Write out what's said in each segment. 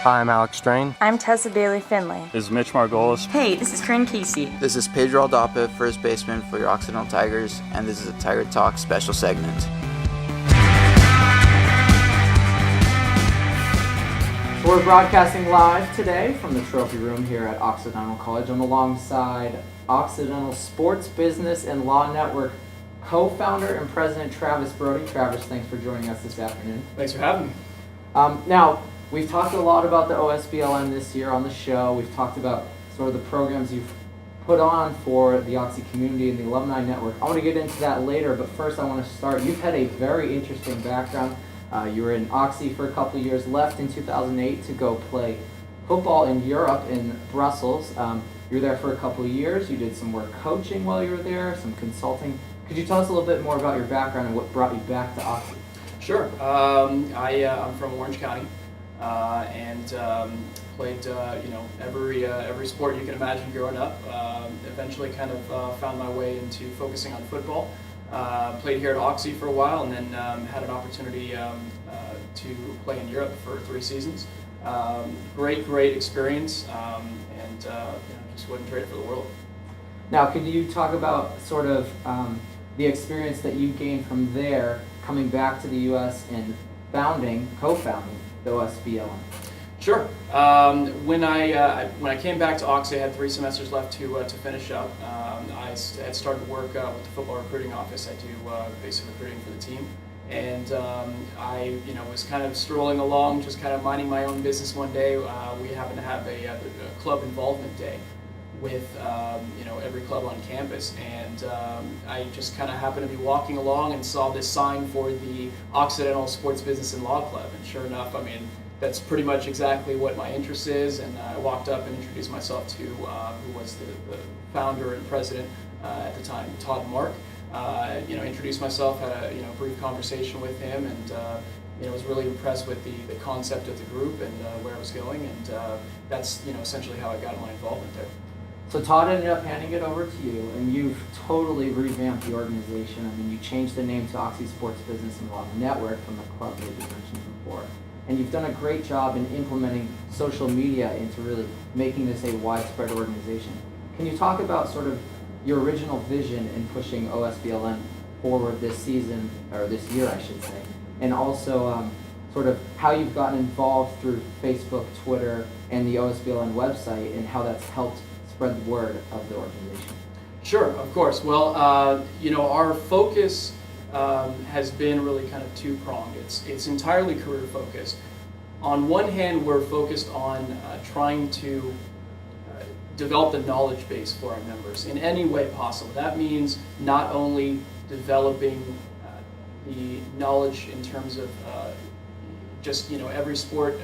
Hi, I'm Alex Strain. I'm Tessa Bailey Finley. This is Mitch Margolis. Hey, this is Corinne Casey. This is Pedro Aldapa, first baseman for your Occidental Tigers, and this is a Tiger Talk special segment. We're broadcasting live today from the Trophy Room here at Occidental College. I'm alongside Occidental Sports Business and Law Network co-founder and president Travis Brody. Travis, thanks for joining us this afternoon. Thanks for having me. Now, we've talked a lot about the OSBLN this year on the show. We've talked about sort of the programs you've put on for the Oxy community and the alumni network. I want to get into that later, but first I want to start. You've had a very interesting background. You were in Oxy for a couple of years, left in 2008 to go play football in Europe, in Brussels. You were there for a couple of years. You did some work coaching while you were there, some consulting. Could you tell us a little bit more about your background and what brought you back to Oxy? Sure. I'm from Orange County and played every sport you can imagine growing up. Eventually kind of found my way into focusing on football. Played here at Oxy for a while, and then had an opportunity to play in Europe for 3 seasons. Great experience, and just wouldn't trade it for the world. Now, could you talk about sort of the experience that you gained from there, coming back to the U.S. and co-founding the OSBLN? Sure. When I came back to Oxy, I had 3 semesters left to finish up. I had started work with the football recruiting office. I do basic recruiting for the team, and I was kind of strolling along, just kind of minding my own business. One day, we happened to have a club involvement day with every club on campus, and I just kind of happened to be walking along and saw this sign for the Occidental Sports Business and Law Club, and sure enough, that's pretty much exactly what my interest is. And I walked up and introduced myself to who was the founder and president at the time, Todd Mark. Introduced myself, had a brief conversation with him, and was really impressed with the concept of the group and where it was going, and that's essentially how I got my involvement there. So Todd ended up handing it over to you, and you've totally revamped the organization. You changed the name to Oxy Sports Business and Law Network from the club that you mentioned before. And you've done a great job in implementing social media into really making this a widespread organization. Can you talk about sort of your original vision in pushing OSBLN forward this season, or this year I should say, and also sort of how you've gotten involved through Facebook, Twitter, and the OSBLN website, and how that's helped spread the word of the organization? Sure, of course. Well, our focus has been really kind of two-pronged. It's entirely career focused. On one hand, we're focused on trying to develop the knowledge base for our members in any way possible. That means not only developing the knowledge in terms of just every sport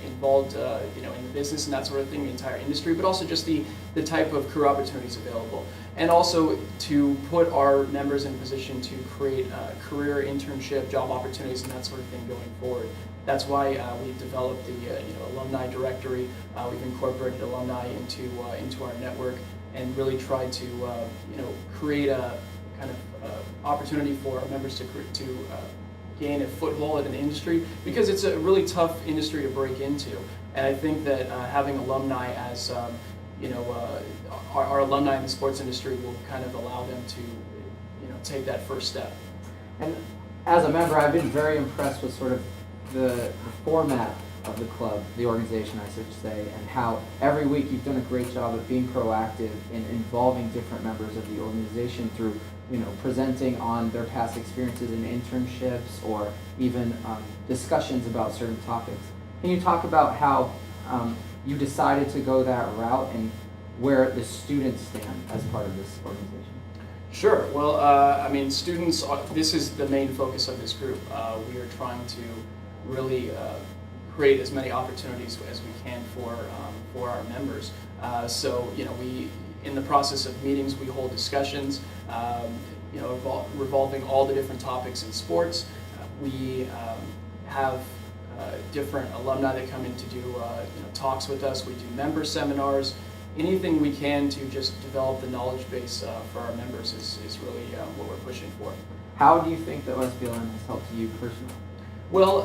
involved in the business and that sort of thing, the entire industry, but also just the type of career opportunities available, and also to put our members in a position to create career internship, job opportunities, and that sort of thing going forward. That's why we've developed the alumni directory. We've incorporated alumni into our network and really tried to create a kind of opportunity for our members to gain a foothold in an industry, because it's a really tough industry to break into. And I think that having alumni as our alumni in the sports industry will kind of allow them to take that first step. And as a member, I've been very impressed with sort of the format of the club, the organization I should say, and how every week you've done a great job of being proactive in involving different members of the organization through presenting on their past experiences in internships, or even discussions about certain topics. Can you talk about how you decided to go that route and where the students stand as part of this organization? Sure. Well, students, this is the main focus of this group. We are trying to really create as many opportunities as we can for our members. We, in the process of meetings, we hold discussions, revolving all the different topics in sports. We have different alumni that come in to do talks with us. We do member seminars. Anything we can to just develop the knowledge base for our members is really what we're pushing for. How do you think the OSBLN has helped you personally? Well,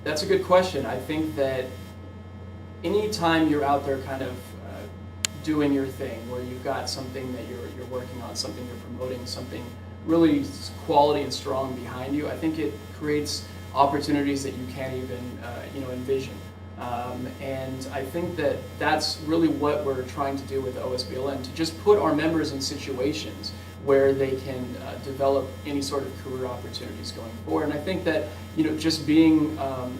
that's a good question. I think that anytime you're out there kind of doing your thing, where you've got something that you're working on, something you're promoting, something really quality and strong behind you, I think it creates opportunities that you can't even envision. And I think that that's really what we're trying to do with OSBLN, to just put our members in situations where they can develop any sort of career opportunities going forward. And I think that just being a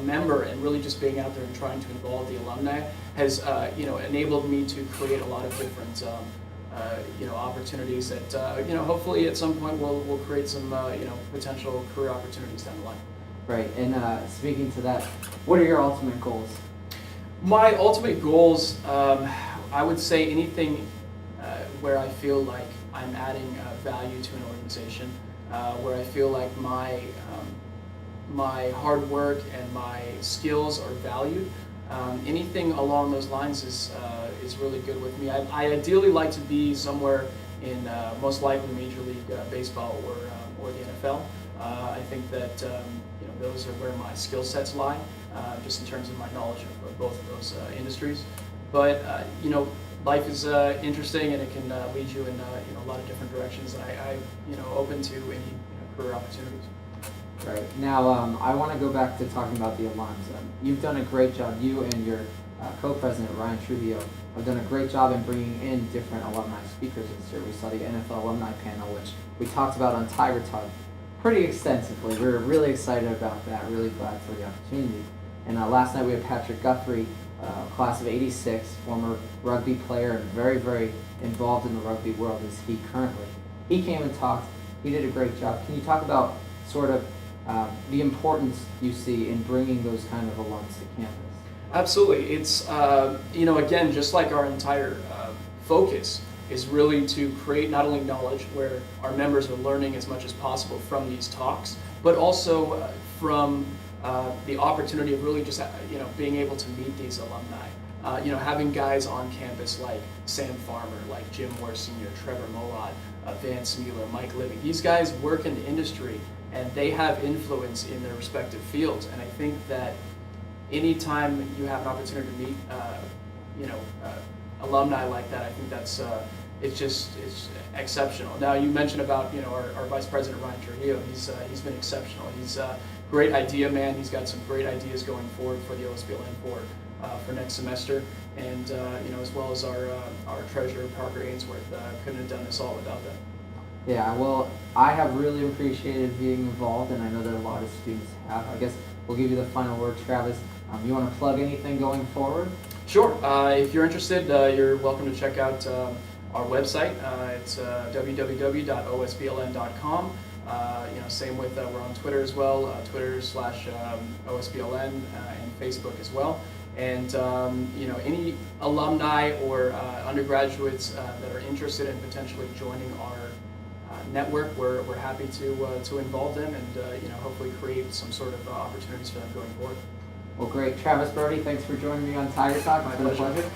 member and really just being out there and trying to involve the alumni has enabled me to create a lot of different opportunities that hopefully at some point will create some potential career opportunities down the line. Right, and speaking to that, what are your ultimate goals? My ultimate goals, I would say anything where I feel like I'm adding value to an organization, where I feel like my hard work and my skills are valued. Anything along those lines is really good with me. I ideally like to be somewhere in most likely Major League Baseball or the NFL. I think that those are where my skill sets lie, just in terms of my knowledge of both of those industries. But life is interesting, and it can lead you in a lot of different directions. And I open to any career opportunities. Right. Now, I want to go back to talking about the alums. You've done a great job. You and your co-president, Ryan Trujillo, have done a great job in bringing in different alumni speakers this year. We saw the NFL alumni panel, which we talked about on Tiger Talk pretty extensively. We were really excited about that, really glad for the opportunity. And last night we had Patrick Guthrie, class of '86, former rugby player and very, very involved in the rugby world as he currently. He came and talked. He did a great job. Can you talk about sort of the importance you see in bringing those kind of alums to campus? Absolutely. It's, again, just like our entire focus is really to create not only knowledge where our members are learning as much as possible from these talks, but also from the opportunity of really just, being able to meet these alumni. Having guys on campus like Sam Farmer, like Jim Moore Sr., Trevor Molot, Vance Mueller, Mike Living. These guys work in the industry and they have influence in their respective fields. And I think that anytime you have an opportunity to meet, alumni like that, I think that's it's exceptional. Now you mentioned about our Vice President Ryan Trujillo. He's been exceptional. He's a great idea man. He's got some great ideas going forward for the OSBLN for next semester, and as well as our treasurer Parker Ainsworth. Couldn't have done this all without them. Yeah, well, I have really appreciated being involved, and I know that a lot of students have. I guess we'll give you the final word, Travis. You want to plug anything going forward? Sure. If you're interested, you're welcome to check out our website. It's www.osbln.com. Same with we're on Twitter as well, Twitter/OSBLN and Facebook as well. And any alumni or undergraduates that are interested in potentially joining our network, we're happy to involve them and hopefully create some sort of opportunities for them going forward. Well, great. Travis Brody, thanks for joining me on Tiger Talk. My It's been a pleasure.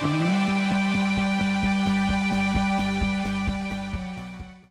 pleasure.